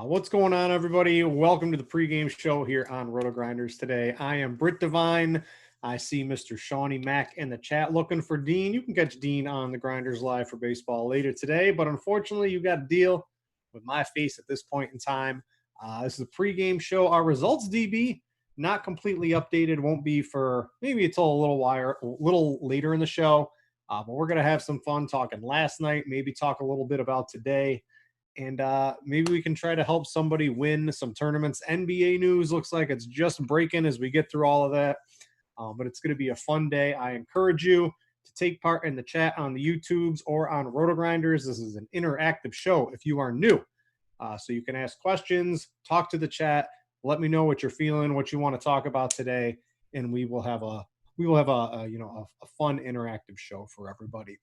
What's going on, everybody? Welcome to the pregame show here on RotoGrinders today. I am Britt Devine. I see Mr. Shawnee Mack in the chat looking for Dean. You can catch Dean on the Grinders Live for baseball later today, but unfortunately, you got to deal with my face at this point in time. This is a pregame show. Our results DB not completely updated. Won't be for maybe until a little later in the show. But we're gonna have some fun talking last night. Maybe talk a little bit about today. And maybe we can try to help somebody win some tournaments. NBA news looks like it's just breaking as we get through all of that. But it's going to be a fun day. I encourage you to take part in the chat on the YouTubes or on RotoGrinders. This is an interactive show if you are new. So you can ask questions, talk to the chat, let me know what you're feeling, what you want to talk about today, and we will have a fun interactive show for everybody.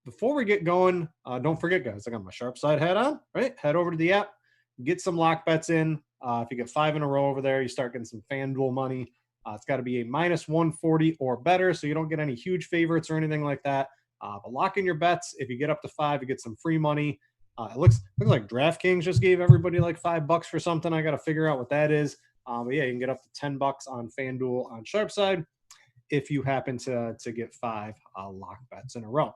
Before we get going, don't forget, guys, I got my sharp side hat on, right? Head over to the app, get some lock bets in. If you get 5 in a row over there, you start getting some Fanduel money. It's got to be a minus 140 or better, so you don't get any huge favorites or anything like that. But lock in your bets. If you get up to 5, you get some free money. It looks like DraftKings just gave everybody like $5 for something. I got to figure out what that is. But yeah, you can get up to $10 on Fanduel on sharp side if you happen to get 5 lock bets in a row.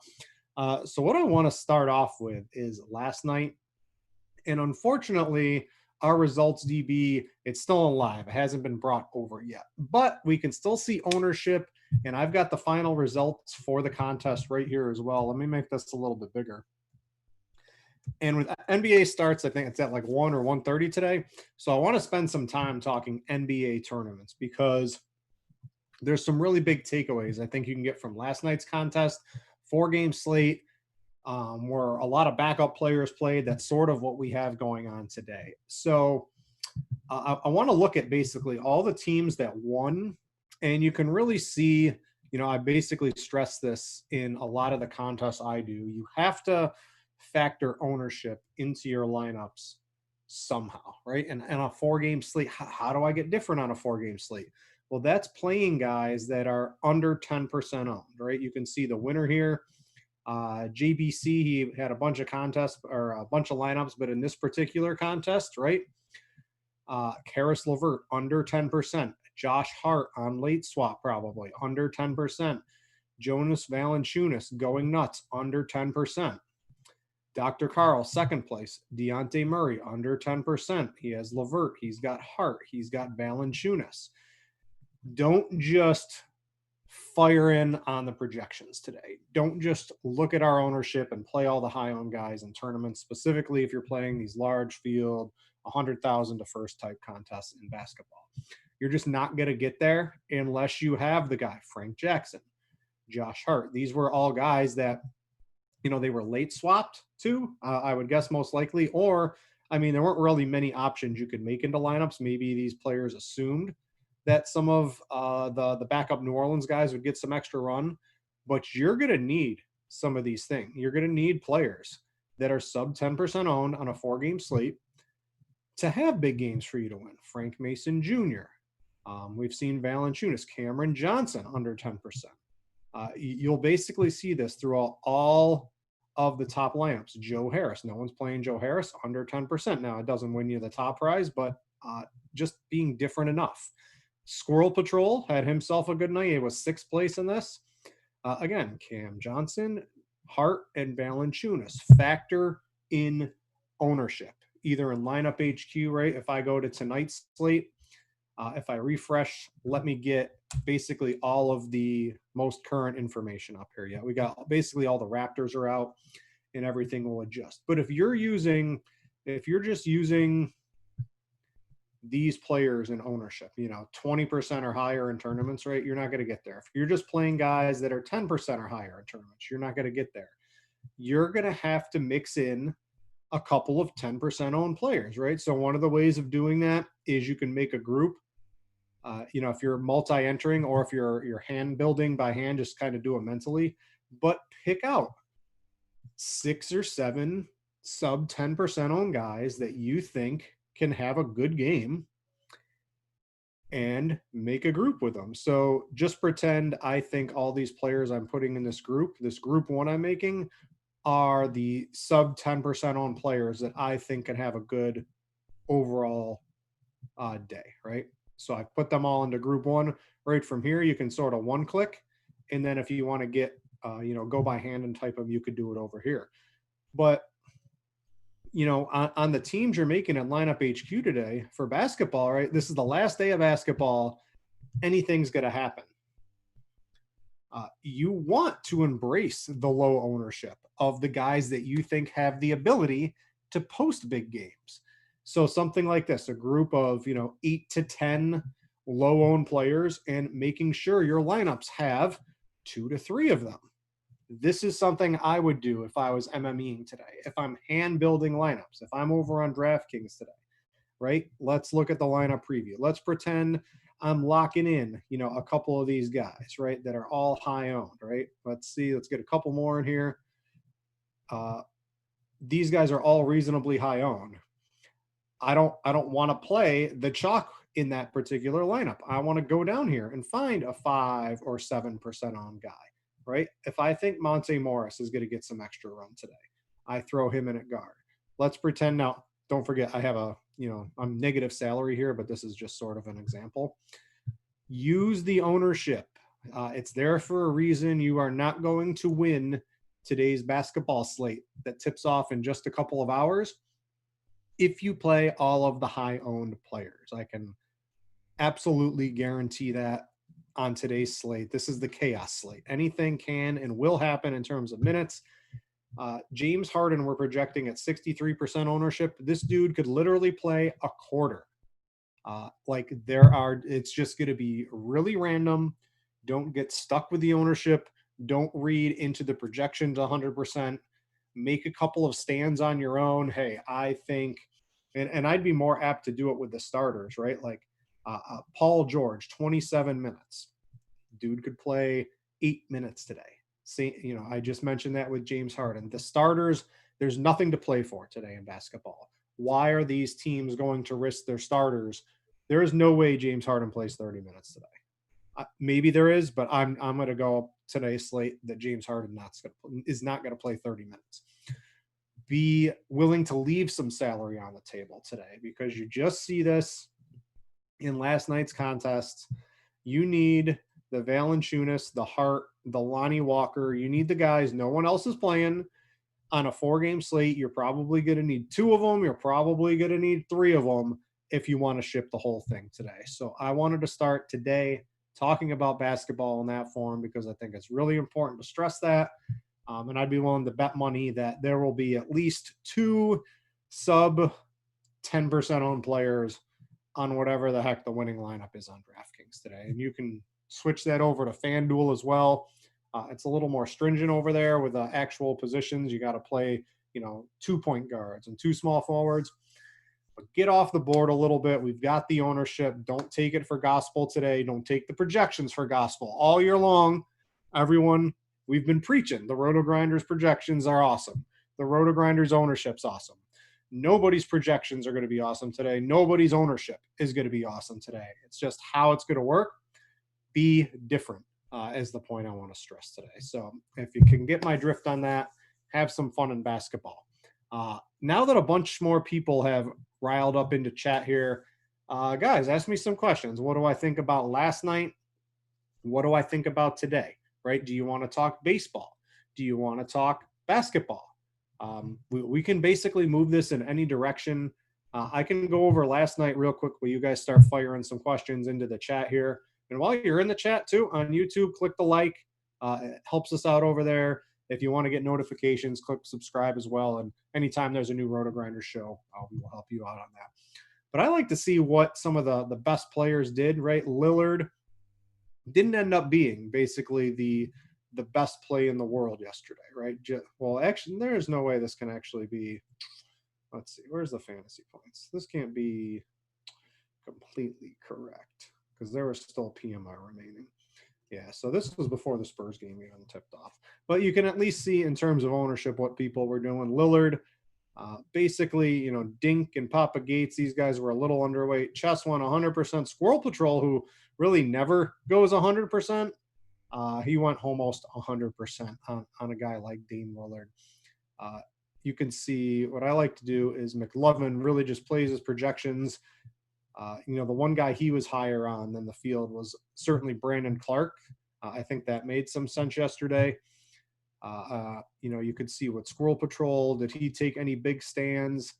So what I want to start off with is last night. And unfortunately, our results DB, it's still alive. It hasn't been brought over yet. But we can still see ownership. And I've got the final results for the contest right here as well. Let me make this a little bit bigger. And with NBA starts, I think it's at like 1 or 1:30 today. So I want to spend some time talking NBA tournaments because there's some really big takeaways I think you can get from last night's contest. 4-game slate where a lot of backup players played. That's sort of what we have going on today. So I want to look at basically all the teams that won, and you can really see, I basically stress this in a lot of the contests I do. You have to factor ownership into your lineups somehow, right? And a 4-game slate, how do I get different on a 4-game slate? Well, that's playing guys that are under 10% owned, right? You can see the winner here. JBC, he had a bunch of contests or a bunch of lineups, but in this particular contest, right? Karis LeVert, under 10%. Josh Hart on late swap, probably, under 10%. Jonas Valanciunas, going nuts, under 10%. Dr. Carl, second place. Deontay Murray, under 10%. He has LeVert. He's got Hart. He's got Valanciunas. Don't just fire in on the projections today. Don't just look at our ownership and play all the high-owned guys in tournaments, specifically if you're playing these large field, 100,000 to first type contests in basketball. You're just not going to get there unless you have the guy, Frank Jackson, Josh Hart. These were all guys that, they were late swapped to, I would guess most likely, or, there weren't really many options you could make into lineups. Maybe these players assumed that some of the backup New Orleans guys would get some extra run, but you're going to need some of these things. You're going to need players that are sub 10% owned on a 4-game slate to have big games for you to win. Frank Mason Jr. We've seen Valanciunas, Cameron Johnson under 10%. You'll basically see this throughout all of the top lineups. Joe Harris, no one's playing Joe Harris, under 10%. Now, it doesn't win you the top prize, but just being different enough. Squirrel Patrol had himself a good night. He was 6th place in this. Again, Cam Johnson, Hart, and Valanciunas. Factor in ownership, either in lineup HQ, right? If I go to tonight's slate, if I refresh, let me get basically all of the most current information up here. Yeah, we got basically all the Raptors are out and everything will adjust. But if you're just using these players in ownership, 20% or higher in tournaments, right? You're not going to get there. If you're just playing guys that are 10% or higher in tournaments, you're not going to get there. You're going to have to mix in a couple of 10% owned players, right? So one of the ways of doing that is you can make a group. If you're multi-entering or if you're hand building by hand, just kind of do it mentally, but pick out 6 or 7 sub 10% owned guys that you think can have a good game and make a group with them. So just pretend I think all these players I'm putting in this group one I'm making are the sub 10% owned players that I think can have a good overall day, right? So I put them all into group one. Right from here, you can sort of one click. And then if you want to get, go by hand and type them, you could do it over here. But, on the teams you're making at Lineup HQ today for basketball, right? This is the last day of basketball. Anything's going to happen. You want to embrace the low ownership of the guys that you think have the ability to post big games. So something like this, a group of, 8 to 10 low owned players, and making sure your lineups have 2 to 3 of them. This is something I would do if I was MMEing today, if I'm hand building lineups, if I'm over on DraftKings today, right? Let's look at the lineup preview. Let's pretend I'm locking in, a couple of these guys, right, that are all high owned, right? Let's see. Let's get a couple more in here. These guys are all reasonably high owned. I don't want to play the chalk in that particular lineup. I want to go down here and find a 5 or 7% on guy, right? If I think Monte Morris is going to get some extra run today, I throw him in at guard. Let's pretend now. Don't forget, I have I'm negative salary here, but this is just sort of an example. Use the ownership. It's there for a reason. You are not going to win today's basketball slate that tips off in just a couple of hours if you play all of the high-owned players. I can absolutely guarantee that on today's slate. This is the chaos slate. Anything can and will happen in terms of minutes. James Harden, we're projecting at 63% ownership. This dude could literally play a quarter. It's just going to be really random. Don't get stuck with the ownership. Don't read into the projections 100%. Make a couple of stands on your own. Hey, I think, and I'd be more apt to do it with the starters, right? Like Paul George, 27 minutes. Dude could play 8 minutes today. See, I just mentioned that with James Harden. The starters, there's nothing to play for today in basketball. Why are these teams going to risk their starters? There is no way James Harden plays 30 minutes today. Maybe there is, but I'm going to go today's slate that James Harden is not going to play 30 minutes. Be willing to leave some salary on the table today, because you just see this in last night's contests. You need the Valanciunas, the Hart, the Lonnie Walker. You need the guys no one else is playing on a 4-game slate. You're probably going to need 2 of them. You're probably going to need 3 of them if you want to ship the whole thing today. So I wanted to start today talking about basketball in that form, because I think it's really important to stress that. And I'd be willing to bet money that there will be at least 2 sub 10% owned players on whatever the heck the winning lineup is on DraftKings today. And you can switch that over to FanDuel as well. It's a little more stringent over there with the actual positions. You got to play, 2 point guards and 2 small forwards. But get off the board a little bit. We've got the ownership. Don't take it for gospel today. Don't take the projections for gospel. All year long, everyone, we've been preaching. The RotoGrinders projections are awesome. The RotoGrinders ownership's awesome. Nobody's projections are going to be awesome today. Nobody's ownership is going to be awesome today. It's just how it's going to work. Be different is the point I want to stress today. So if you can get my drift on that, have some fun in basketball. Now that a bunch more people have riled up into chat here, guys, ask me some questions. What do I think about last night? What do I think about today? Right? Do you want to talk baseball? Do you want to talk basketball? We can basically move this in any direction. I can go over last night real quick while you guys start firing some questions into the chat here. And while you're in the chat too, on YouTube, click the like. It helps us out over there. If you want to get notifications, click subscribe as well. And anytime there's a new RotoGrinders show, we will help you out on that. But I like to see what some of the best players did, right? Lillard didn't end up being basically the best play in the world yesterday, right? Well, actually, there's no way this can actually be. Let's see. Where's the fantasy points? This can't be completely correct because there was still PMI remaining. Yeah, so this was before the Spurs game even tipped off. But you can at least see in terms of ownership what people were doing. Lillard, basically, Dink and Papa Gates, these guys were a little underweight. Chess won 100%. Squirrel Patrol, who really never goes 100%, he went almost 100% on a guy like Dame Lillard. You can see what I like to do is McLovin really just plays his projections. The one guy he was higher on than the field was certainly Brandon Clark. I think that made some sense yesterday. You could see what Squirrel Patrol, did he take any big stands?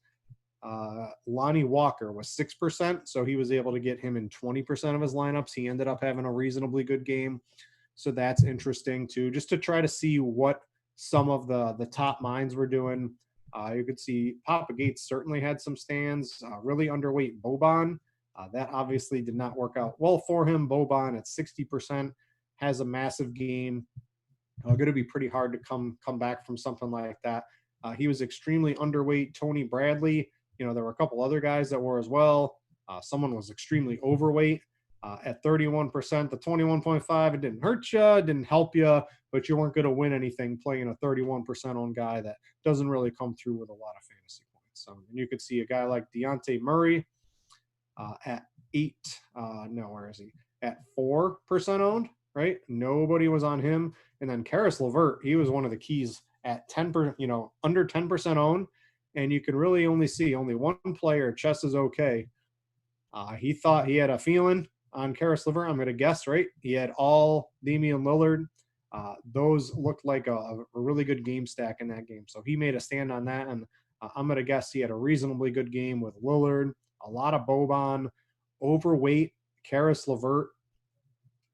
Lonnie Walker was 6%, so he was able to get him in 20% of his lineups. He ended up having a reasonably good game. So that's interesting too, just to try to see what some of the top minds were doing. You could see Papa Gates certainly had some stands, really underweight Boban. That obviously did not work out well for him. Boban at 60% has a massive game. Going to be pretty hard to come back from something like that. He was extremely underweight. Tony Bradley, there were a couple other guys that were as well. Someone was extremely overweight at 31%. The 21.5, it didn't hurt you, it didn't help you, but you weren't going to win anything playing a 31% owned guy that doesn't really come through with a lot of fantasy points. And you could see a guy like Deontay Murray at 4% owned, right? Nobody was on him. And then Karis LeVert, he was one of the keys at 10%, under 10% owned. And you can really only see only one player, Chess is okay. He thought he had a feeling on Karis LeVert, I'm going to guess, right? He had all Damian Lillard. Those looked like a really good game stack in that game. So he made a stand on that. And I'm going to guess he had a reasonably good game with Lillard, a lot of Boban, overweight Karis LeVert.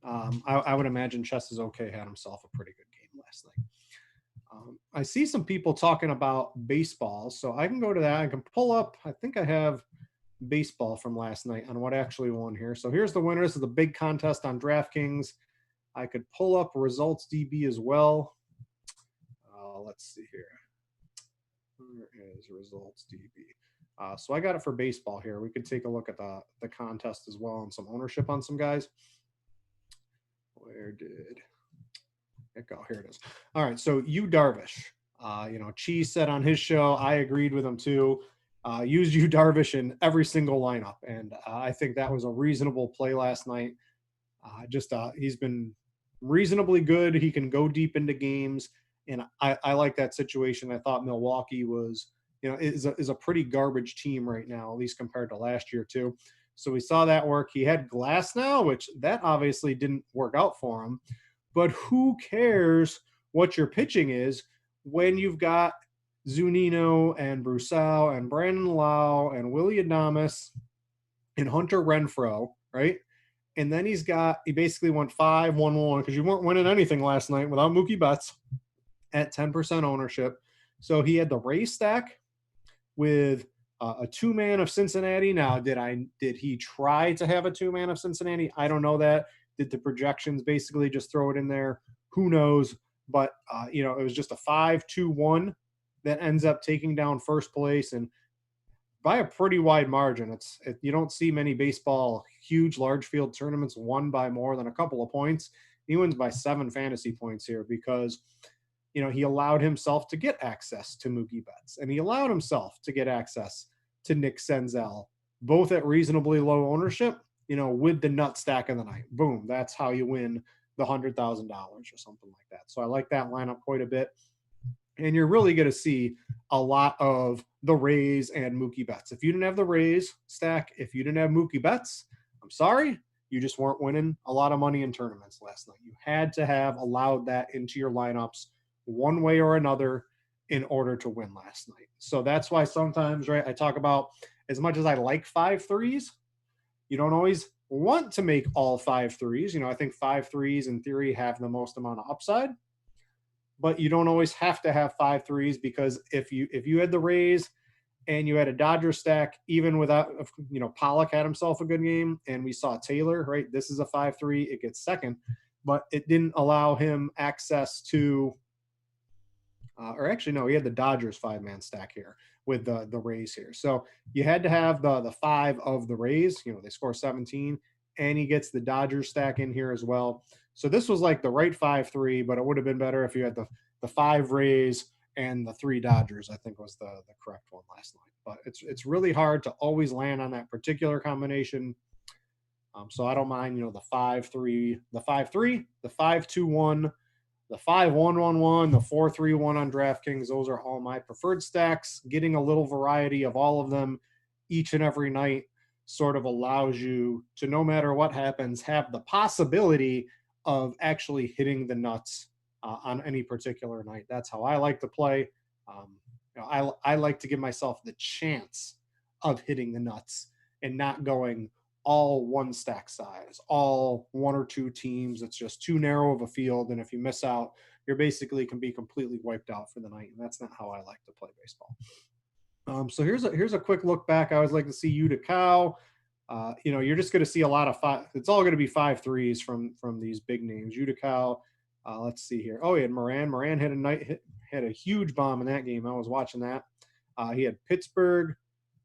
I would imagine Chess is okay had himself a pretty good game last night. I see some people talking about baseball, so I can go to that. I can pull up, I think I have baseball from last night on what actually won here. So here's the winners of the big contest on DraftKings. I could pull up results DB as well. Let's see here. Where is results DB? So I got it for baseball here. We could take a look at the contest as well and some ownership on some guys. Where did it go? Here it is. All right. So Darvish, Cheese said on his show, I agreed with him too. Use Darvish in every single lineup. And I think that was a reasonable play last night. He's been reasonably good. He can go deep into games. And I like that situation. I thought Milwaukee was, is a pretty garbage team right now, at least compared to last year too. So we saw that work. He had Glass now, which that obviously didn't work out for him. But who cares what your pitching is when you've got Zunino and Brusau and Brandon Lau and Willie Adames and Hunter Renfroe, right? And then he basically went 5-1-1 because you weren't winning anything last night without Mookie Betts at 10% ownership. So he had the Rays stack with a two-man of Cincinnati. Now, did he try to have a two-man of Cincinnati? I don't know that. Did the projections basically just throw it in there? Who knows? But, it was just a 5-2-1 that ends up taking down first place and by a pretty wide margin. You don't see many baseball huge large field tournaments won by more than a couple of points. He wins by 7 fantasy points here because he allowed himself to get access to Mookie Betts and he allowed himself to get access to Nick Senzel, both at reasonably low ownership, with the nut stack of the night. Boom. That's how you win the $100,000 or something like that. So I like that lineup quite a bit. And you're really going to see a lot of the Rays and Mookie Betts. If you didn't have the Rays stack, if you didn't have Mookie Betts, I'm sorry, you just weren't winning a lot of money in tournaments last night. You had to have allowed that into your lineups one way or another in order to win last night. So that's why sometimes, right, I talk about as much as I like 5 threes, you don't always want to make all 5 threes. I think 5 threes in theory have the most amount of upside. But you don't always have to have 5 threes because if you had the Rays and you had a Dodger stack, even without, Pollock had himself a good game, and we saw Taylor, right? This is a 5-3. It gets second, but it didn't allow him access to, he had the Dodgers 5-man stack here with the Rays here. So you had to have the 5 of the Rays. They score 17, and he gets the Dodgers stack in here as well. So this was like the right 5-3, but it would have been better if you had the 5 Rays and the 3 Dodgers, I think was the correct one last night. But it's really hard to always land on that particular combination. So I don't mind, the 5-3, the 5-3, the 5-2-1, the 5-1-1-1, the 4-3-1 on DraftKings, those are all my preferred stacks. Getting a little variety of all of them each and every night sort of allows you to, no matter what happens, have the possibility of actually hitting the nuts on any particular night. That's how I like to play. I like to give myself the chance of hitting the nuts and not going all one stack size, all one or two teams. It's just too narrow of a field. And if you miss out, you're basically can be completely wiped out for the night. And that's not how I like to play baseball. So here's a quick look back. I always like to see you to cow. You're just going to see a lot of five. It's all going to be 5-3s from these big names. Utica. Let's see here. Oh, he had Moran. Moran had a huge bomb in that game. I was watching that. He had Pittsburgh,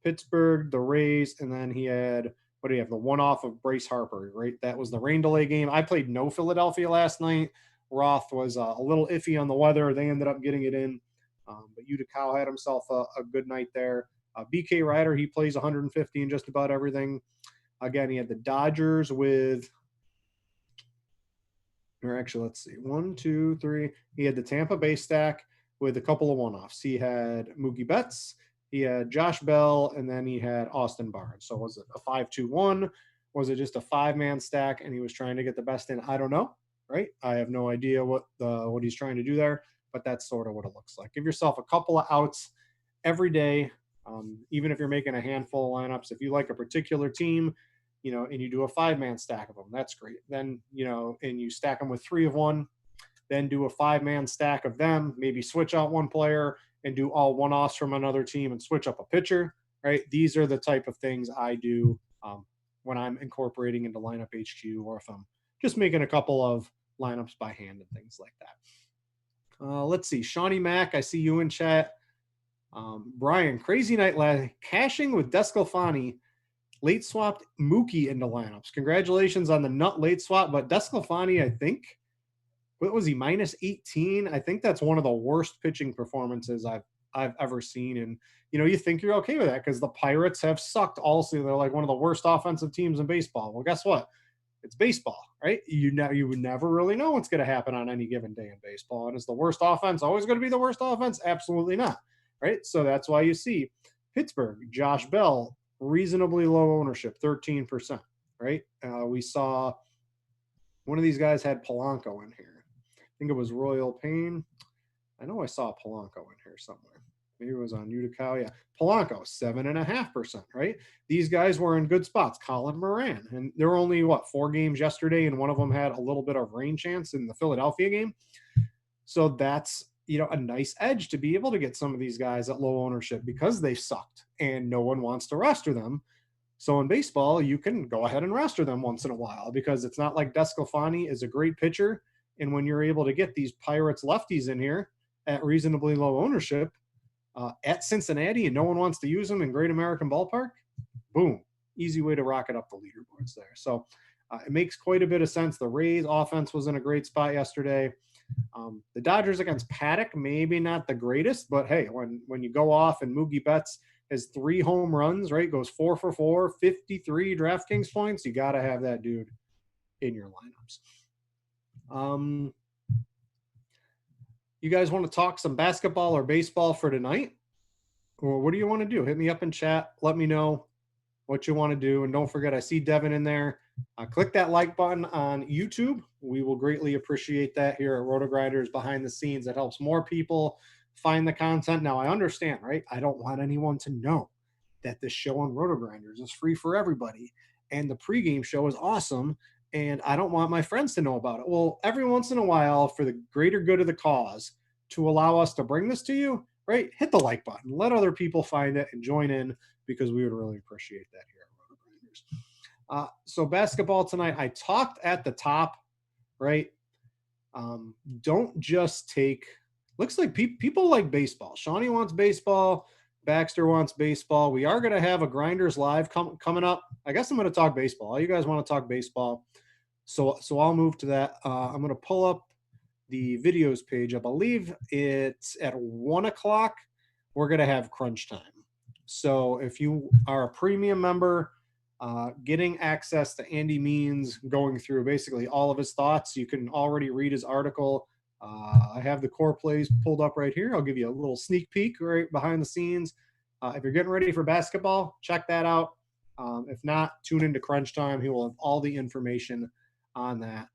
the Rays, and then he had, what do you have? The one-off of Bryce Harper, right? That was the rain delay game. I played no Philadelphia last night. Roth was a little iffy on the weather. They ended up getting it in. But Utica had himself a good night there. BK Ryder, he plays 150 in just about everything. Again, he had the Dodgers with, or actually, let's see, 1, 2, 3. He had the Tampa Bay stack with a couple of one-offs. He had Mookie Betts, he had Josh Bell, and then he had Austin Barnes. So was it a 5-2-1? Was it just a 5-man stack and he was trying to get the best in? I don't know, right? I have no idea what he's trying to do there, but that's sort of what it looks like. Give yourself a couple of outs every day. Even if you're making a handful of lineups, if you like a particular team, and you do a 5-man stack of them, that's great. Then, and you stack them with 3 of one, then do a 5-man stack of them, maybe switch out one player and do all one-offs from another team and switch up a pitcher, right? These are the type of things I do when I'm incorporating into Lineup HQ, or if I'm just making a couple of lineups by hand and things like that. Let's see. Shawnee Mack, I see you in chat. Brian, crazy night last, cashing with Desclafani, late swapped Mookie into lineups. Congratulations on the nut late swap, but Desclafani, I think, what was he, -18? I think that's one of the worst pitching performances I've ever seen. And, you think you're okay with that because the Pirates have sucked all season. They're like one of the worst offensive teams in baseball. Well, guess what? It's baseball, right? You would never really know what's going to happen on any given day in baseball. And is the worst offense always going to be the worst offense? Absolutely not. Right? So that's why you see Pittsburgh, Josh Bell, reasonably low ownership, 13%, right? We saw one of these guys had Polanco in here. I think it was Royal Payne. I know I saw Polanco in here somewhere. Maybe it was on Utica. Yeah, Polanco, 7.5%, right? These guys were in good spots. Colin Moran, and there were only, 4 games yesterday, and one of them had a little bit of rain chance in the Philadelphia game. So that's, a nice edge to be able to get some of these guys at low ownership because they sucked and no one wants to roster them. So in baseball, you can go ahead and roster them once in a while because it's not like Desclafani is a great pitcher. And when you're able to get these Pirates lefties in here at reasonably low ownership at Cincinnati and no one wants to use them in Great American Ballpark, boom, easy way to rocket up the leaderboards there. So it makes quite a bit of sense. The Rays offense was in a great spot yesterday. The Dodgers against Paddock, maybe not the greatest, but hey, when you go off and Mookie Betts has 3 home runs, right, goes 4 for 4, 53 DraftKings points, you got to have that dude in your lineups. You guys want to talk some basketball or baseball for tonight? Or what do you want to do? Hit me up in chat. Let me know what you want to do. And don't forget, I see Devin in there. Click that like button on YouTube. We will greatly appreciate that here at RotoGrinders behind the scenes. It helps more people find the content. Now, I understand, right? I don't want anyone to know that this show on RotoGrinders is free for everybody. And the pregame show is awesome. And I don't want my friends to know about it. Well, every once in a while, for the greater good of the cause, to allow us to bring this to you, right? Hit the like button. Let other people find it and join in because we would really appreciate that here at RotoGrinders. So basketball tonight, I talked at the top, right? Don't just take, looks like people like baseball. Shawnee wants baseball. Baxter wants baseball. We are going to have a Grinders Live coming up. I guess I'm going to talk baseball. All you guys want to talk baseball. So I'll move to that. I'm going to pull up the videos page. I believe it's at 1 o'clock. We're going to have crunch time. So if you are a premium member, getting access to Andy Means going through basically all of his thoughts, you can already read his article I have the core plays pulled up right here. I'll give you a little sneak peek right behind the scenes. If you're getting ready for basketball, check that out. If not, tune into Crunch Time. He will have all the information on that.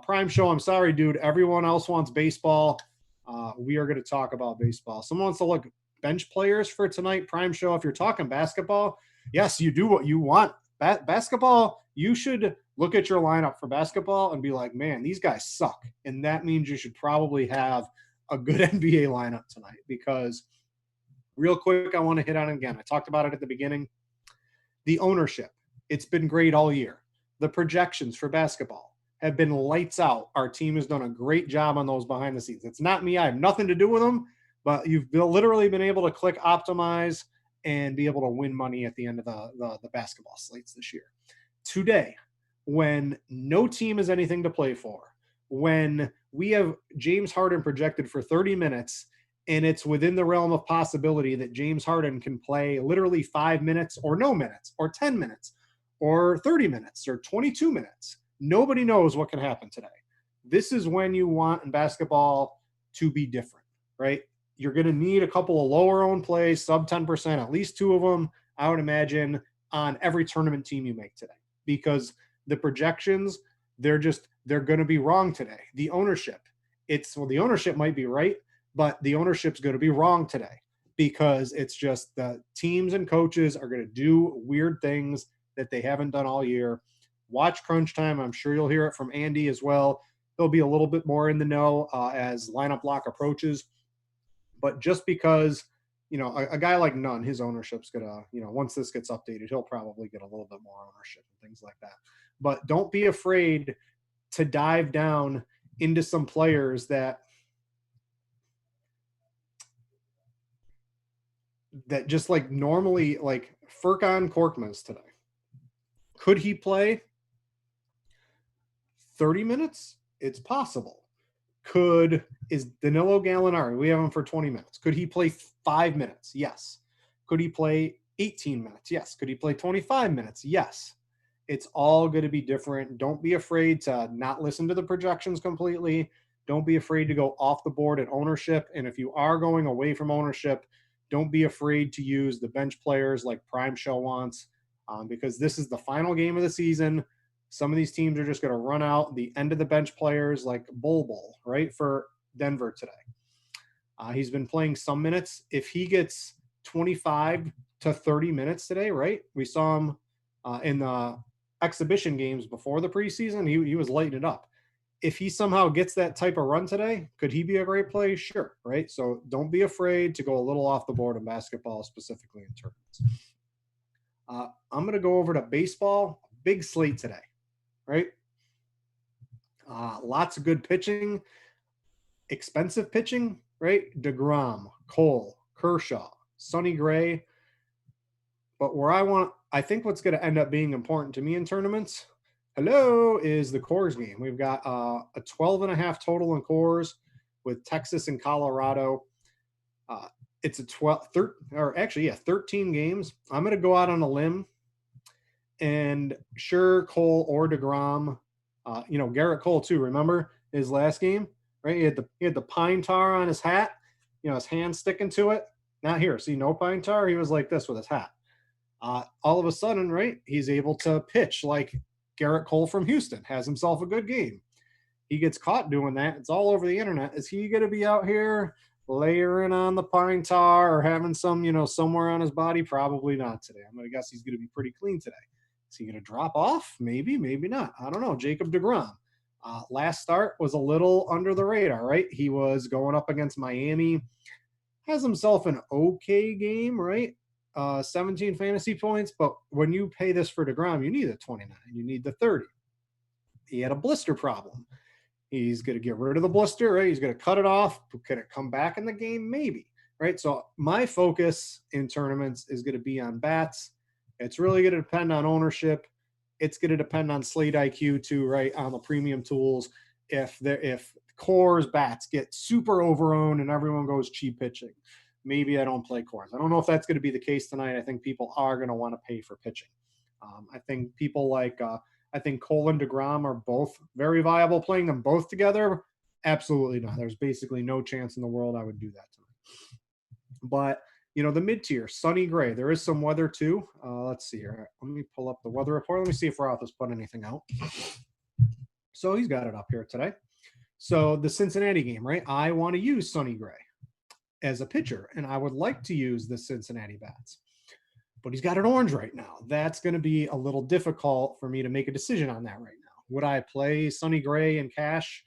Prime Show, I'm sorry, dude. Everyone else wants baseball. We are going to talk about baseball. Someone wants to look bench players for tonight. Prime Show, if you're talking basketball, yes, you do what you want. Basketball, you should look at your lineup for basketball and be like, man, these guys suck. And that means you should probably have a good NBA lineup tonight because real quick, I want to hit on it again. I talked about it at the beginning. The ownership, it's been great all year. The projections for basketball have been lights out. Our team has done a great job on those behind the scenes. It's not me. I have nothing to do with them, but you've literally been able to click optimize and be able to win money at the end of the basketball slates this year. Today, when no team has anything to play for, when we have James Harden projected for 30 minutes, and it's within the realm of possibility that James Harden can play literally 5 minutes or no minutes or 10 minutes or 30 minutes or 22 minutes. Nobody knows what can happen today. This is when you want in basketball to be different, right? You're going to need a couple of lower owned plays, sub 10%, at least 2 of them, I would imagine, on every tournament team you make today. Because the projections, they're going to be wrong today. The ownership, the ownership might be right, but the ownership's going to be wrong today because it's just the teams and coaches are going to do weird things that they haven't done all year. Watch Crunch Time. I'm sure you'll hear it from Andy as well. He'll be a little bit more in the know as lineup lock approaches. But just because, a guy like Nunn, his ownership's going to, once this gets updated, he'll probably get a little bit more ownership and things like that. But don't be afraid to dive down into some players that just like normally, like Furkan Korkmaz today. Could he play 30 minutes? It's possible. Is Danilo Gallinari, we have him for 20 minutes. Could he play 5 minutes? Yes. Could he play 18 minutes? Yes. Could he play 25 minutes? Yes. It's all going to be different. Don't be afraid to not listen to the projections completely. Don't be afraid to go off the board at ownership. And if you are going away from ownership, don't be afraid to use the bench players like Prime Show wants, because this is the final game of the season. Some of these teams are just going to run out the end of the bench players like Bull, right, for Denver today. He's been playing some minutes. If he gets 25 to 30 minutes today, right, we saw him in the exhibition games before the preseason, he was lighting it up. If he somehow gets that type of run today, could he be a great play? Sure, right? So don't be afraid to go a little off the board in basketball, specifically in tournaments. I'm going to go over to baseball. Big slate today, right? Lots of good pitching, expensive pitching, right? Degrom, Cole, Kershaw, Sonny Gray. But I think what's going to end up being important to me in tournaments, is the Coors game. We've got a 12.5 total in Coors with Texas and Colorado. It's a 13 games. I'm going to go out on a limb, and sure, Cole or Degrom, Garrett Cole too. Remember his last game, right? He had the pine tar on his hat, his hand sticking to it. Not here. See, no pine tar. He was like this with his hat. All of a sudden, right, he's able to pitch like Garrett Cole from Houston, has himself a good game. He gets caught doing that. It's all over the internet. Is he going to be out here layering on the pine tar or having some, somewhere on his body? Probably not today. I'm going to guess he's going to be pretty clean today. Is he going to drop off? Maybe, maybe not. I don't know. Jacob Degrom. Last start was a little under the radar, right? He was going up against Miami. Has himself an okay game, right? 17 fantasy points, but when you pay this for Degrom, you need the 29. You need the 30. He had a blister problem. He's going to get rid of the blister, right? He's going to cut it off. Can it come back in the game? Maybe, right? So my focus in tournaments is going to be on bats. It's really going to depend on ownership. It's going to depend on slate IQ too, right? On the premium tools. If Coors bats get super overowned and everyone goes cheap pitching, maybe I don't play Coors. I don't know if that's going to be the case tonight. I think people are going to want to pay for pitching. I think people like I think Cole and Degrom are both very viable. Playing them both together Absolutely not. There's basically no chance in the world I would do that tonight. But, the mid-tier, Sonny Gray, there is some weather too. Let's see here. Let me pull up the weather report. Let me see if Roth has put anything out. So he's got it up here today. So the Cincinnati game, right? I want to use Sonny Gray as a pitcher, and I would like to use the Cincinnati bats. But he's got an orange right now. That's going to be a little difficult for me to make a decision on that right now. Would I play Sonny Gray and cash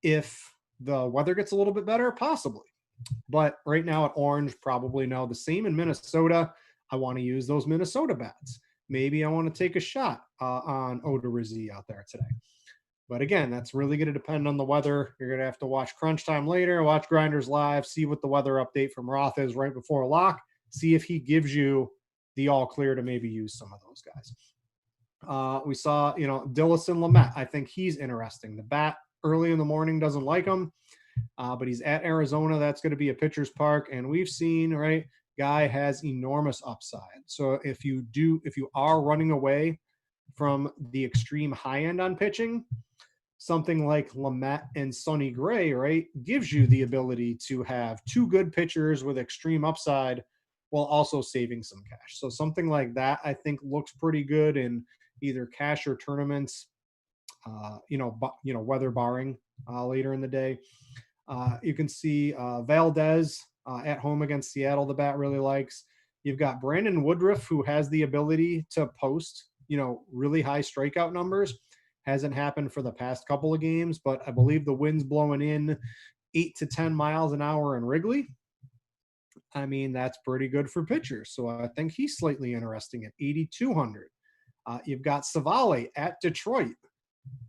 if the weather gets a little bit better? Possibly. But right now at orange, probably no. The same in Minnesota. I want to use those Minnesota bats. Maybe I want to take a shot on Odorizzi out there today. But again, that's really going to depend on the weather. You're going to have to watch Crunch Time later, watch Grinders Live, see what the weather update from Roth is right before lock, see if he gives you the all clear to maybe use some of those guys. We saw, Dillison Lamet. I think he's interesting. The bat early in the morning doesn't like him, but he's at Arizona. That's going to be a pitcher's park. And we've seen, right, guy has enormous upside. So if you are running away from the extreme high end on pitching, something like Lamet and Sonny Gray, right, gives you the ability to have two good pitchers with extreme upside while also saving some cash. So something like that, I think, looks pretty good in either cash or tournaments, weather barring later in the day. You can see Valdez at home against Seattle, the bat really likes. You've got Brandon Woodruff, who has the ability to post, really high strikeout numbers. Hasn't happened for the past couple of games, but I believe the wind's blowing in 8 to 10 miles an hour in Wrigley. I mean, that's pretty good for pitchers. So I think he's slightly interesting at 8,200. You've got Savale at Detroit.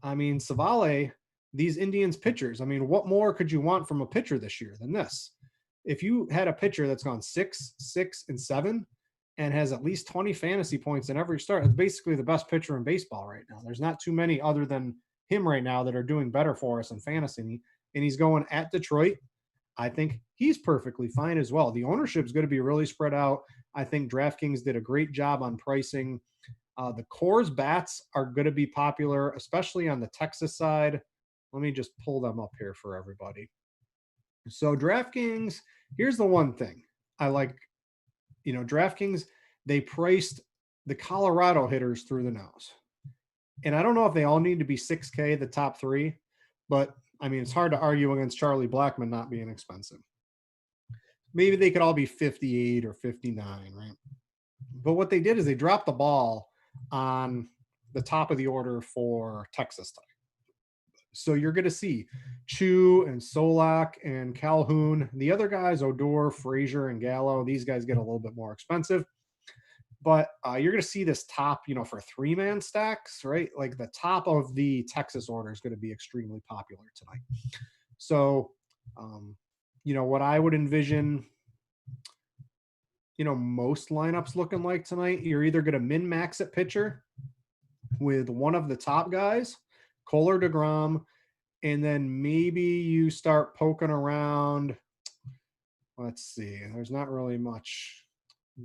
I mean, Savale, these Indians pitchers, I mean, what more could you want from a pitcher this year than this? If you had a pitcher that's gone 6, 6, and 7 and has at least 20 fantasy points in every start, it's basically the best pitcher in baseball right now. There's not too many other than him right now that are doing better for us in fantasy. And he's going at Detroit. I think he's perfectly fine as well. The ownership is going to be really spread out. I think DraftKings did a great job on pricing. The Coors bats are going to be popular, especially on the Texas side. Let me just pull them up here for everybody. So DraftKings, here's the one thing I like. DraftKings, they priced the Colorado hitters through the nose. And I don't know if they all need to be 6K, the top three, but I mean, it's hard to argue against Charlie Blackmon not being expensive. Maybe they could all be 58 or 59, right? But what they did is they dropped the ball on the top of the order for Texas time. So you're going to see Chu and Solak and Calhoun. The other guys, Odor, Frazier, and Gallo, these guys get a little bit more expensive. But you're going to see this top, for three-man stacks, right? Like the top of the Texas order is going to be extremely popular tonight. So, what I would envision, most lineups looking like tonight, you're either going to min-max at pitcher with one of the top guys, Cole or Degrom, and then maybe you start poking around. Let's see. There's not really much.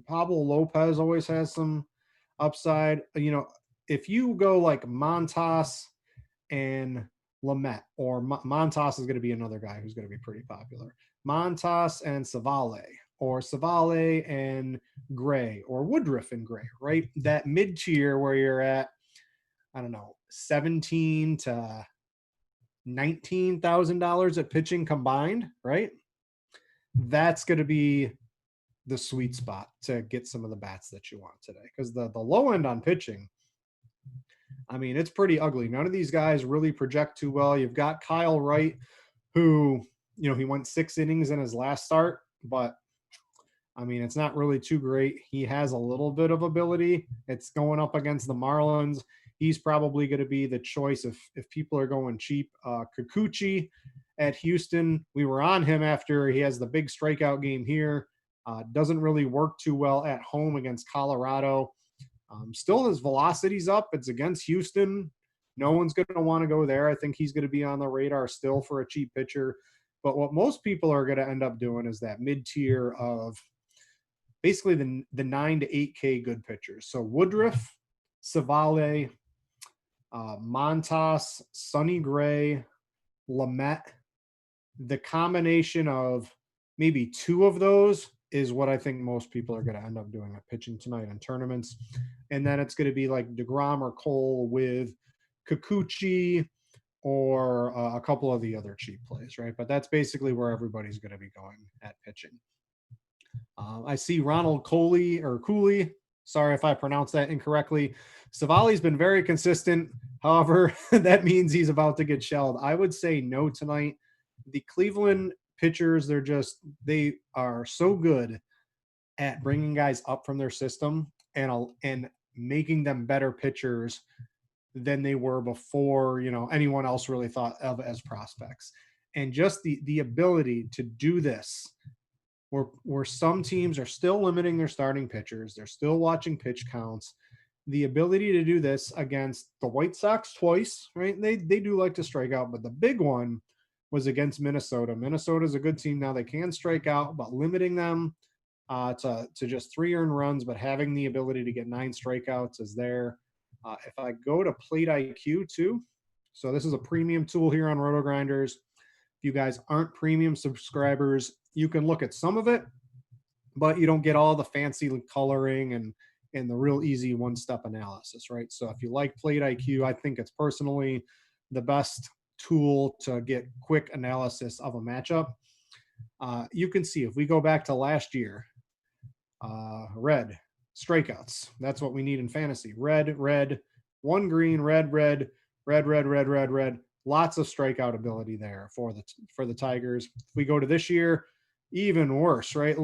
Pablo Lopez always has some upside. If you go like Montas and Lamet, or Montas is going to be another guy who's going to be pretty popular. Montas and Savale, or Savale and Gray, or Woodruff and Gray, right? That mid-tier where you're at, I don't know, $17,000 to $19,000 at pitching combined, right? That's going to be the sweet spot to get some of the bats that you want today. Because the low end on pitching, I mean, it's pretty ugly. None of these guys really project too well. You've got Kyle Wright, who, he went 6 innings in his last start, but I mean, it's not really too great. He has a little bit of ability. It's going up against the Marlins. He's probably going to be the choice if people are going cheap. Kikuchi at Houston, we were on him after he has the big strikeout game here. Doesn't really work too well at home against Colorado. Still his velocity's up. It's against Houston. No one's going to want to go there. I think he's going to be on the radar still for a cheap pitcher. But what most people are going to end up doing is that mid-tier of basically the 9 to 8K good pitchers. So Woodruff, Savale, Montas, Sonny Gray, Lamet, the combination of maybe two of those is what I think most people are going to end up doing at pitching tonight in tournaments. And then it's going to be like Degrom or Cole with Kikuchi or a couple of the other cheap plays, right? But that's basically where everybody's going to be going at pitching. I see Ronald Cooley. Sorry if I pronounced that incorrectly. Savali's been very consistent. However, that means he's about to get shelled. I would say no tonight. The Cleveland pitchers, they are so good at bringing guys up from their system and making them better pitchers than they were before, anyone else really thought of as prospects. And just the ability to do this where some teams are still limiting their starting pitchers, they're still watching pitch counts. The ability to do this against the White Sox twice, right? They do like to strike out, but the big one was against Minnesota. Minnesota's a good team now. They can strike out, but limiting them to just 3 earned runs, but having the ability to get 9 strikeouts is there. If I go to Plate IQ too, so this is a premium tool here on RotoGrinders. If you guys aren't premium subscribers, you can look at some of it, but you don't get all the fancy coloring and the real easy one-step analysis, right? So if you like Plate IQ, I think it's personally the best tool to get quick analysis of a matchup. You can see if we go back to last year, red, strikeouts. That's what we need in fantasy. Red, one green, red. Lots of strikeout ability there for the Tigers. If we go to this year, even worse, right?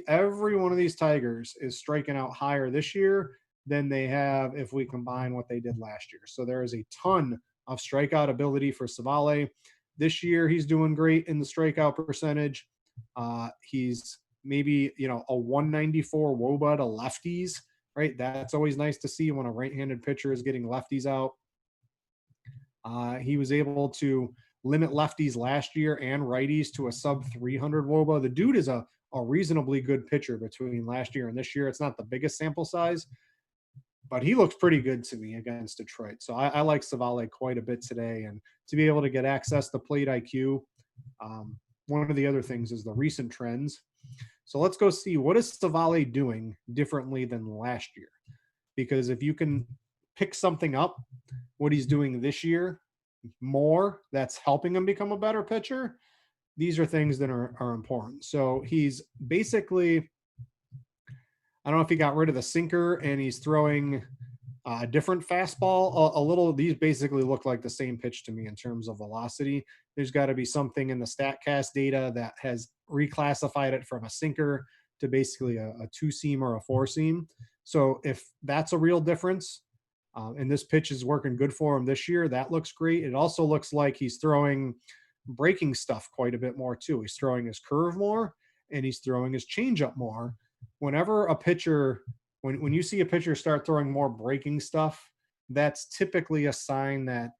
Every one of these Tigers is striking out higher this year than they have if we combine what they did last year. So there is a ton of strikeout ability for Savale. This year, he's doing great in the strikeout percentage. He's maybe, a 194 WOBA to lefties, right? That's always nice to see when a right-handed pitcher is getting lefties out. He was able to limit lefties last year and righties to a sub 300 WOBA. The dude is a reasonably good pitcher between last year and this year. It's not the biggest sample size, but he looks pretty good to me against Detroit. So I like Savale quite a bit today. And to be able to get access to Plate IQ, one of the other things is the recent trends. So let's go see what is Savale doing differently than last year. Because if you can pick something up, what he's doing this year more, that's helping him become a better pitcher, these are things that are important. So he's basically, I don't know if he got rid of the sinker and he's throwing a different fastball a little. These basically look like the same pitch to me in terms of velocity. There's got to be something in the StatCast data that has reclassified it from a sinker to basically a 2-seam or a 4-seam. So if that's a real difference, and this pitch is working good for him this year, that looks great. It also looks like he's throwing breaking stuff quite a bit more too. He's throwing his curve more and he's throwing his changeup more. Whenever a pitcher, when you see a pitcher start throwing more breaking stuff, that's typically a sign that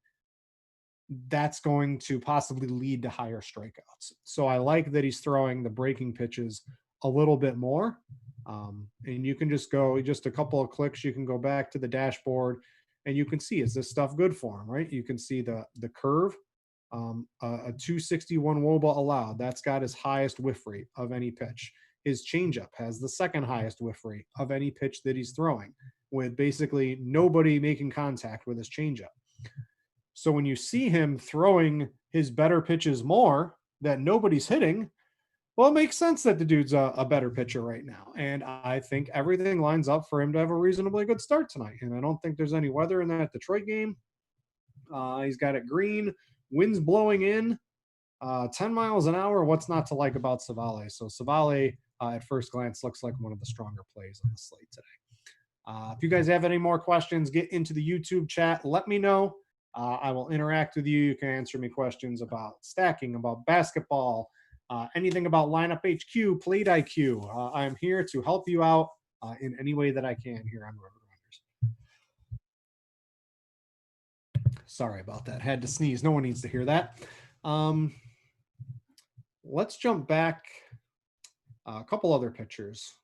that's going to possibly lead to higher strikeouts. So I like that he's throwing the breaking pitches a little bit more. And you can just a couple of clicks, you can go back to the dashboard and you can see, is this stuff good for him, right? You can see the curve, a 261 WOBA allowed. That's got his highest whiff rate of any pitch. His changeup has the second highest whiff rate of any pitch that he's throwing, with basically nobody making contact with his changeup. So when you see him throwing his better pitches more that nobody's hitting, well, it makes sense that the dude's a better pitcher right now. And I think everything lines up for him to have a reasonably good start tonight. And I don't think there's any weather in that Detroit game. He's got it green, winds blowing in, 10 miles an hour. What's not to like about Savale? So Savale, at first glance, looks like one of the stronger plays on the slate today. If you guys have any more questions, get into the YouTube chat. Let me know. I will interact with you. You can answer me questions about stacking, about basketball, anything about lineup HQ, Plate IQ. I am here to help you out in any way that I can here on RotoGrinders. Sorry about that. Had to sneeze. No one needs to hear that. Let's jump back a couple other pitchers.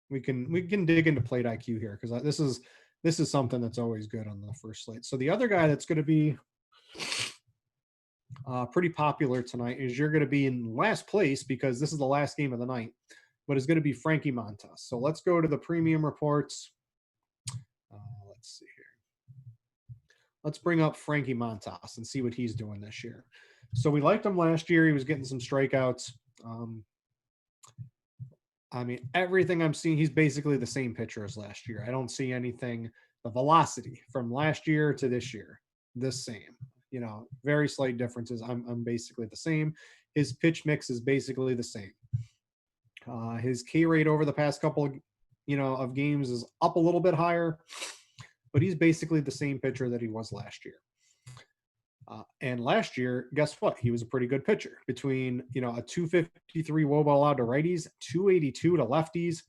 We can dig into Plate IQ here because this is something that's always good on the first slate. So the other guy that's going to be pretty popular tonight is you're going to be in last place because this is the last game of the night, but it's going to be Frankie Montes. So let's go to the premium reports. Let's see here. Let's bring up Frankie Montes and see what he's doing this year. So we liked him last year. He was getting some strikeouts. I mean, everything I'm seeing, he's basically the same pitcher as last year. I don't see anything, the velocity from last year to this year, the same. Very slight differences. I'm basically the same. His pitch mix is basically the same. His K rate over the past couple of games is up a little bit higher, but he's basically the same pitcher that he was last year. And last year, guess what? He was a pretty good pitcher between, a 253 WOBA allowed to righties, 282 to lefties,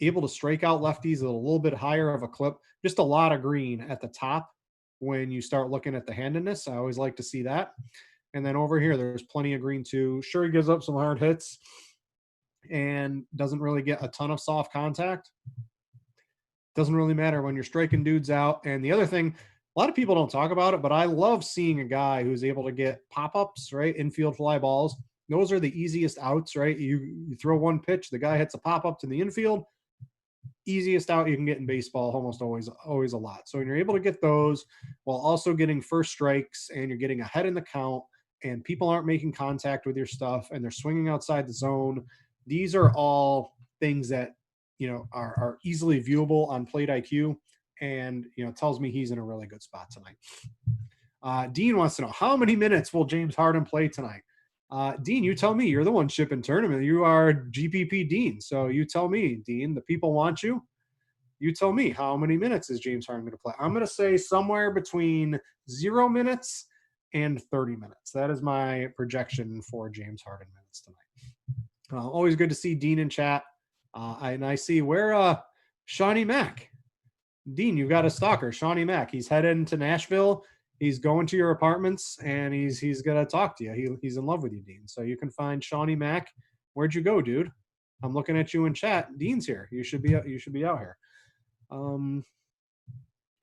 able to strike out lefties at a little bit higher of a clip, just a lot of green at the top when you start looking at the handedness. I always like to see that. And then over here, there's plenty of green too. Sure, he gives up some hard hits and doesn't really get a ton of soft contact. Doesn't really matter when you're striking dudes out. And the other thing, a lot of people don't talk about it, but I love seeing a guy who's able to get pop-ups, right? Infield fly balls. Those are the easiest outs, right? You throw one pitch, the guy hits a pop-up to the infield. Easiest out you can get in baseball, almost always a lot. So when you're able to get those while also getting first strikes and you're getting ahead in the count and people aren't making contact with your stuff and they're swinging outside the zone, these are all things that, are easily viewable on Plate IQ. And, tells me he's in a really good spot tonight. Dean wants to know, how many minutes will James Harden play tonight? Dean, you tell me. You're the one shipping tournament. You are GPP Dean. So you tell me, Dean. The people want you. You tell me, how many minutes is James Harden going to play? I'm going to say somewhere between 0 minutes and 30 minutes. That is my projection for James Harden minutes tonight. Always good to see Dean in chat. And I see where Shawnee Mack. Dean, you've got a stalker, Shawnee Mack. He's heading to Nashville. He's going to your apartments, and he's gonna talk to you. He's in love with you, Dean. So you can find Shawnee Mack. Where'd you go, dude? I'm looking at you in chat. Dean's here. You should be out here.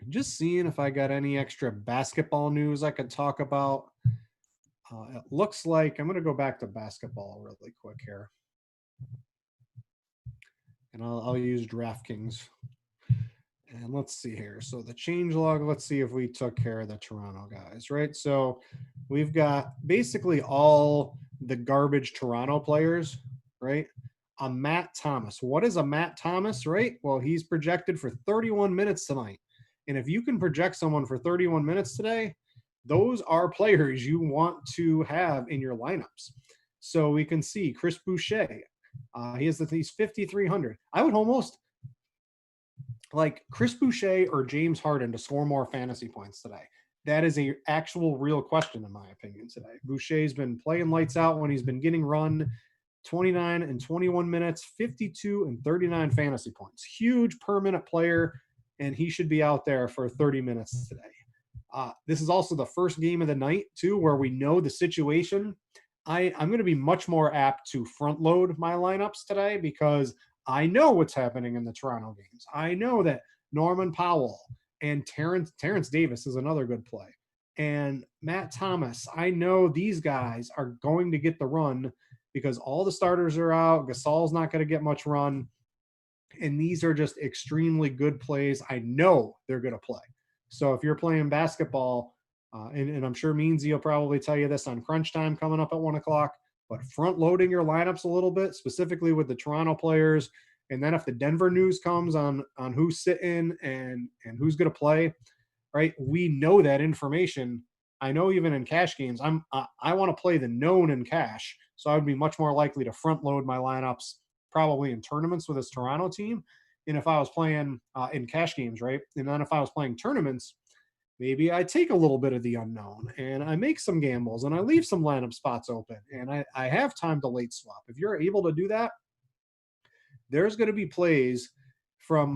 Just seeing if I got any extra basketball news I could talk about. It looks like I'm gonna go back to basketball really quick here, and I'll use DraftKings. And let's see here. So the change log, let's see if we took care of the Toronto guys, right? So we've got basically all the garbage Toronto players, right? A Matt Thomas. What is a Matt Thomas, right? Well, he's projected for 31 minutes tonight. And if you can project someone for 31 minutes today, those are players you want to have in your lineups. So we can see Chris Boucher. He's 5,300. I would almost like Chris Boucher or James Harden to score more fantasy points today. That is a actual real question in my opinion today. Boucher's been playing lights out when he's been getting run 29 and 21 minutes, 52 and 39 fantasy points. Huge per minute player, and he should be out there for 30 minutes today. This is also the first game of the night too, where we know the situation. I'm going to be much more apt to front load my lineups today because I know what's happening in the Toronto games. I know that Norman Powell and Terrence Davis is another good play. And Matt Thomas, I know these guys are going to get the run because all the starters are out. Gasol's not going to get much run. And these are just extremely good plays. I know they're going to play. So if you're playing basketball, and I'm sure Meansy will probably tell you this on crunch time coming up at 1 o'clock, but front loading your lineups a little bit, specifically with the Toronto players. And then if the Denver news comes on who's sitting and who's going to play, right? We know that information. I know even in cash games, I want to play the known in cash. So I would be much more likely to front load my lineups probably in tournaments with this Toronto team. And if I was playing in cash games, right? And then if I was playing tournaments, maybe I take a little bit of the unknown and I make some gambles and I leave some lineup spots open and I have time to late swap. If you're able to do that, there's going to be plays from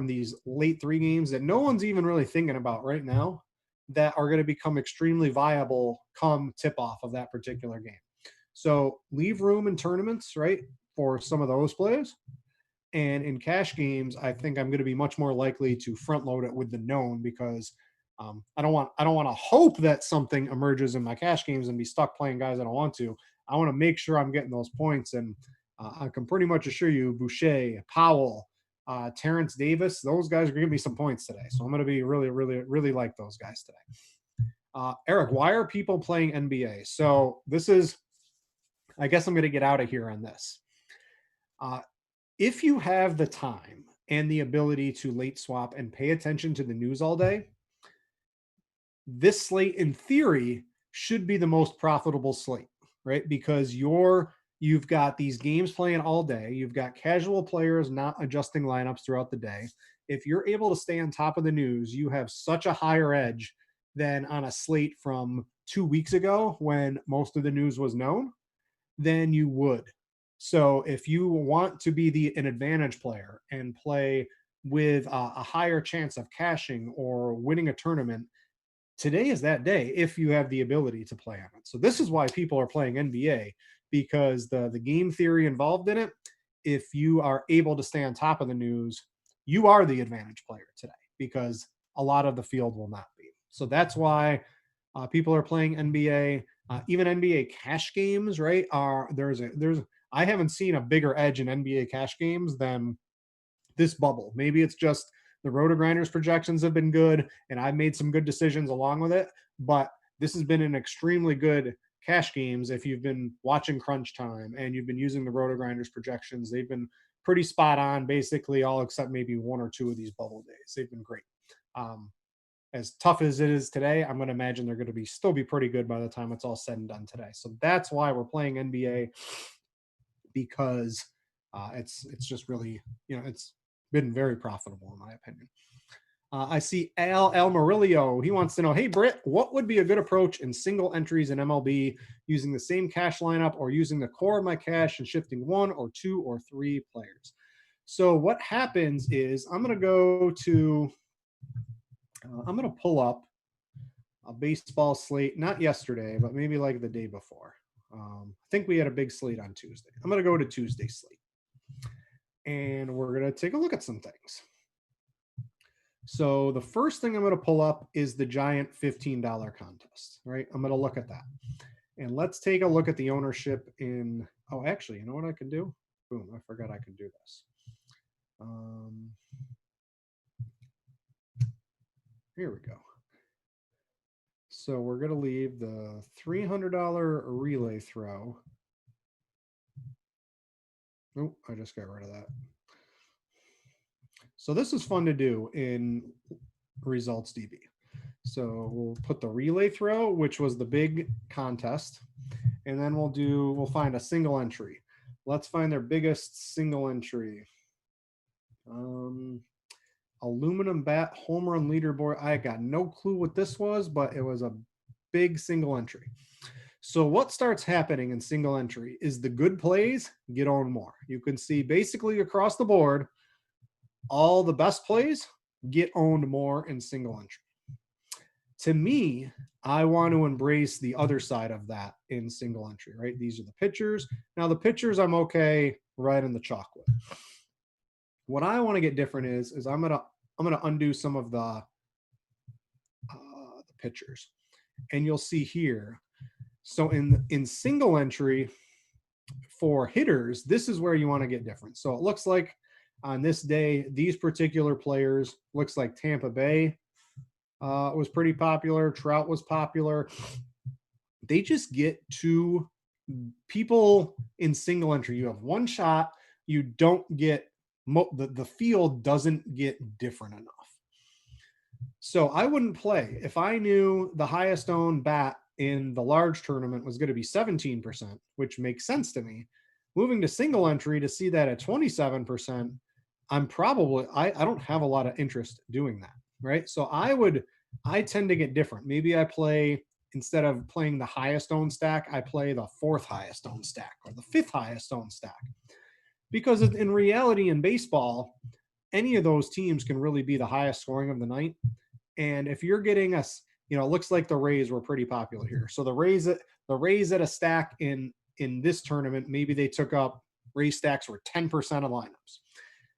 these late 3 games that no one's even really thinking about right now that are going to become extremely viable come tip off of that particular game. So leave room in tournaments, right, for some of those plays. And in cash games, I think I'm going to be much more likely to front load it with the known because I don't want to hope that something emerges in my cash games and be stuck playing guys I don't want to. I want to make sure I'm getting those points. And I can pretty much assure you, Boucher, Powell, Terrence Davis, those guys are going to give me some points today. So I'm going to be really, really, really like those guys today. Eric, why are people playing NBA? So this is, I guess I'm going to get out of here on this. If you have the time and the ability to late swap and pay attention to the news all day, this slate in theory should be the most profitable slate, right? Because you've got these games playing all day. You've got casual players not adjusting lineups throughout the day. If you're able to stay on top of the news, you have such a higher edge than on a slate from 2 weeks ago when most of the news was known than you would. So if you want to be an advantage player and play with a higher chance of cashing or winning a tournament, today is that day if you have the ability to play on it. So this is why people are playing NBA, because the game theory involved in it, if you are able to stay on top of the news, you are the advantage player today, because a lot of the field will not be. So that's why people are playing NBA. Even NBA cash games, right? I haven't seen a bigger edge in NBA cash games than this bubble. Maybe it's just the RotoGrinders projections have been good, and I've made some good decisions along with it. But this has been an extremely good cash games. If you've been watching Crunch Time and you've been using the RotoGrinders projections, they've been pretty spot on, basically all except maybe one or two of these bubble days. They've been great. As tough as it is today, I'm going to imagine they're going to still be pretty good by the time it's all said and done today. So that's why we're playing NBA, because it's just really, it's been very profitable in my opinion. I see Al Murillo. He wants to know, hey, Britt, what would be a good approach in single entries in MLB using the same cash lineup or using the core of my cash and shifting 1 or 2 or 3 players? So what happens is I'm going to pull up a baseball slate, not yesterday, but maybe like the day before. I think we had a big slate on Tuesday. I'm going to go to Tuesday slate, and we're going to take a look at some things. So the first thing I'm going to pull up is the giant $15 contest, right? I'm going to look at that. And let's take a look at the ownership in, oh, actually, you know what I can do? Boom, I forgot I can do this. Here we go. So we're going to leave the $300 relay throw. Oh, I just got rid of that. So this is fun to do in Results DB. So we'll put the relay throw, which was the big contest, and then we'll find a single entry. Let's find their biggest single entry. Aluminum bat home run leaderboard. I got no clue what this was, but it was a big single entry. So what starts happening in single entry is the good plays get owned more. You can see basically across the board, all the best plays get owned more in single entry. To me, I want to embrace the other side of that in single entry, right? These are the pitchers. Now the pitchers I'm okay right in the chalk with. What I want to get different is I'm gonna undo some of the pitchers, and you'll see here. So in single entry for hitters, this is where you want to get different. So it looks like on this day, these particular players, looks like Tampa Bay was pretty popular. Trout was popular. They just get two people in single entry. You have one shot. You don't get the field doesn't get different enough. So I wouldn't play if I knew the highest owned bat in the large tournament was going to be 17%, which makes sense to me. Moving to single entry to see that at 27%, I'm probably, I don't have a lot of interest doing that, right? So I tend to get different. Maybe I play, instead of playing the highest owned stack, I play the 4th highest owned stack or the 5th highest owned stack. Because in reality in baseball, any of those teams can really be the highest scoring of the night. And if you're getting us, it looks like the Rays were pretty popular here. So the Rays at a stack in this tournament, maybe they took up, Rays stacks were 10% of lineups.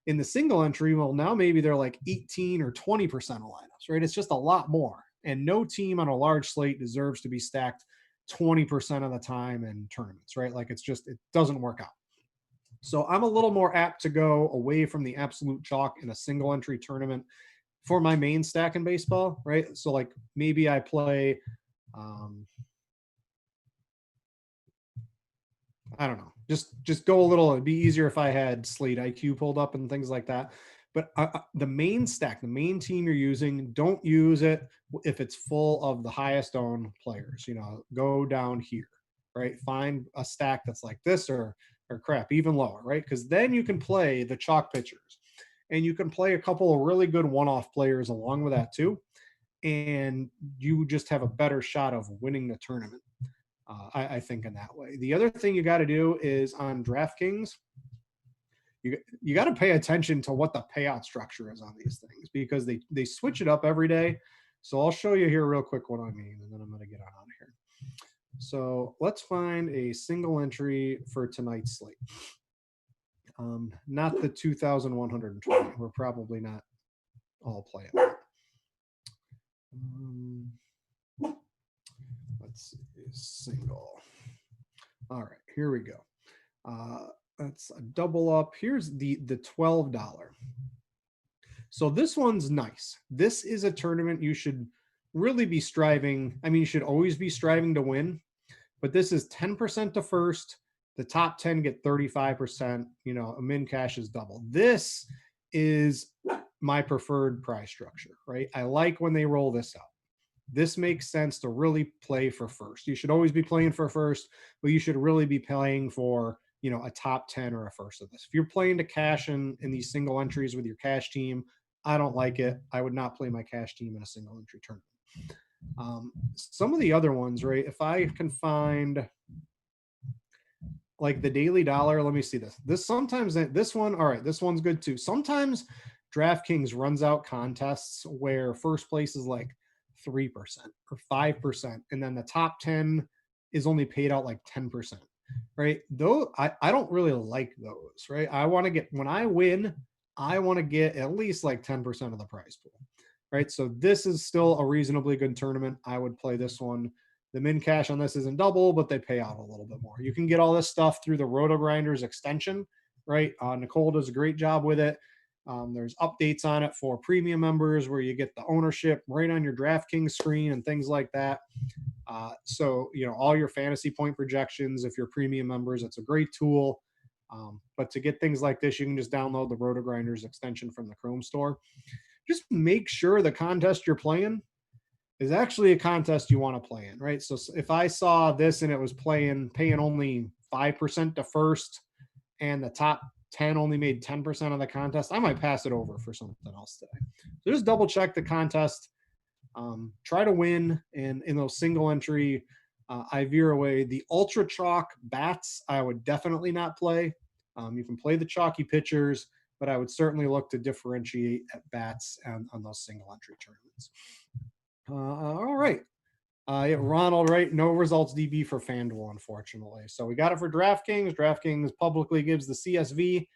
In the single entry, well, now maybe they're like 18 or 20% of lineups, right? It's just a lot more. And no team on a large slate deserves to be stacked 20% of the time in tournaments, right? Like, it's just, it doesn't work out. So I'm a little more apt to go away from the absolute chalk in a single entry tournament for my main stack in baseball, right? So like maybe I play, I don't know, just go a little. It'd be easier if I had Slate IQ pulled up and things like that. But the main stack, the main team you're using, don't use it if it's full of the highest owned players. You know, go down here, right? Find a stack that's like this or crap, even lower, right? Because then you can play the chalk pitchers, and you can play a couple of really good one-off players along with that too, and you just have a better shot of winning the tournament. I think in that way. The other thing you got to do is on DraftKings, you got to pay attention to what the payout structure is on these things, because they switch it up every day. So I'll show you here real quick what I mean, and then I'm going to get on out of here. So let's find a single entry for tonight's slate. Not the 2,120. We're probably not all playing. Let's see, single. All right, here we go. That's a double up. Here's the $12. So this one's nice. This is a tournament you should really be striving. I mean, you should always be striving to win, but this is 10% to first. The top 10 get 35%. You know, a min cash is double. This is my preferred price structure, right? I like when they roll this out. This makes sense to really play for first. You should always be playing for first, but you should really be playing for, you know, a top 10 or a first of this. If you're playing to cash in these single entries with your cash team, I don't like it. I would not play my cash team in a single entry tournament. Some of the other ones, right? If I can find like the daily dollar, let me see this. This one, all right, this one's good too. Sometimes DraftKings runs out contests where first place is like 3% or 5%, and then the top 10 is only paid out like 10%, right? Though I don't really like those, right? I want to get, when I win, I want to get at least like 10% of the prize pool, right? So this is still a reasonably good tournament. I would play this one. The min cash on this isn't double, but they pay out a little bit more. You can get all this stuff through the RotoGrinders extension, right? Nicole does a great job with it. There's updates on it for premium members where you get the ownership right on your DraftKings screen and things like that. So, you know, all your fantasy point projections, if you're premium members, it's a great tool. But to get things like this, you can just download the RotoGrinders extension from the Chrome store. Just make sure the contest you're playing is actually a contest you want to play in, right? So if I saw this and it was paying only 5% to first and the top 10 only made 10% of the contest, I might pass it over for something else today. So just double check the contest. Try to win in those single entry. I veer away. The ultra chalk bats, I would definitely not play. You can play the chalky pitchers, but I would certainly look to differentiate at bats on those single entry tournaments. All right. Yeah, Ronald, right? No results DB for Fanduel, unfortunately. So we got it for DraftKings. DraftKings publicly gives the CSV.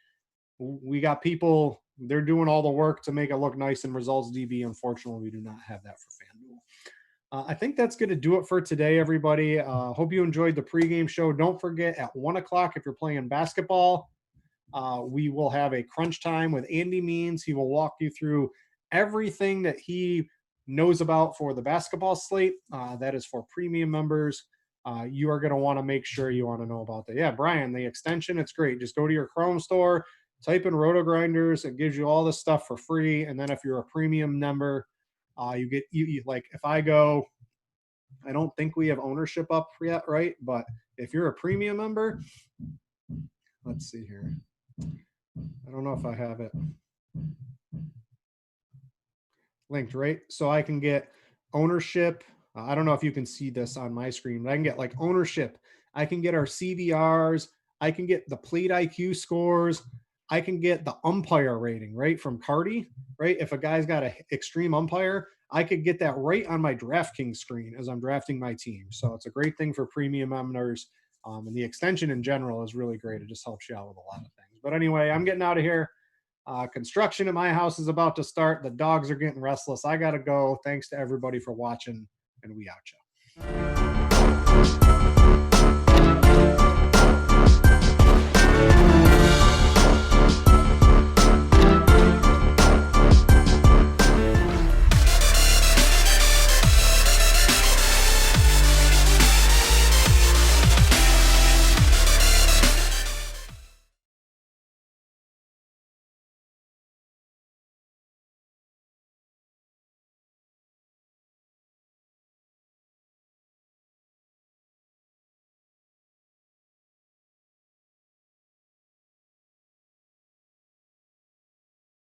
We got people, they're doing all the work to make it look nice in results DB. Unfortunately, we do not have that for Fanduel. I think that's going to do it for today, everybody. Hope you enjoyed the pregame show. Don't forget, at 1 o'clock, if you're playing basketball, we will have a crunch time with Andy Means. He will walk you through everything that he knows about for the basketball slate. That is for premium members. You are going to want to make sure you want to know about that. Yeah, Brian, the extension, it's great. Just go to your Chrome store, type in RotoGrinders. It gives you all this stuff for free. And then if you're a premium member, you get like if I go, I don't think we have ownership up yet, right? But if you're a premium member, let's see here. I don't know if I have it linked, right? So I can get ownership. I don't know if you can see this on my screen, but I can get like ownership. I can get our CVRs. I can get the plate IQ scores. I can get the umpire rating, right, from Cardi, right? If a guy's got an extreme umpire, I could get that right on my DraftKings screen as I'm drafting my team. So it's a great thing for premium members. And the extension in general is really great. It just helps you out with a lot of things. But anyway, I'm getting out of here. Construction at my house is about to start. The dogs are getting restless. I got to go. Thanks to everybody for watching, and we out, y'all.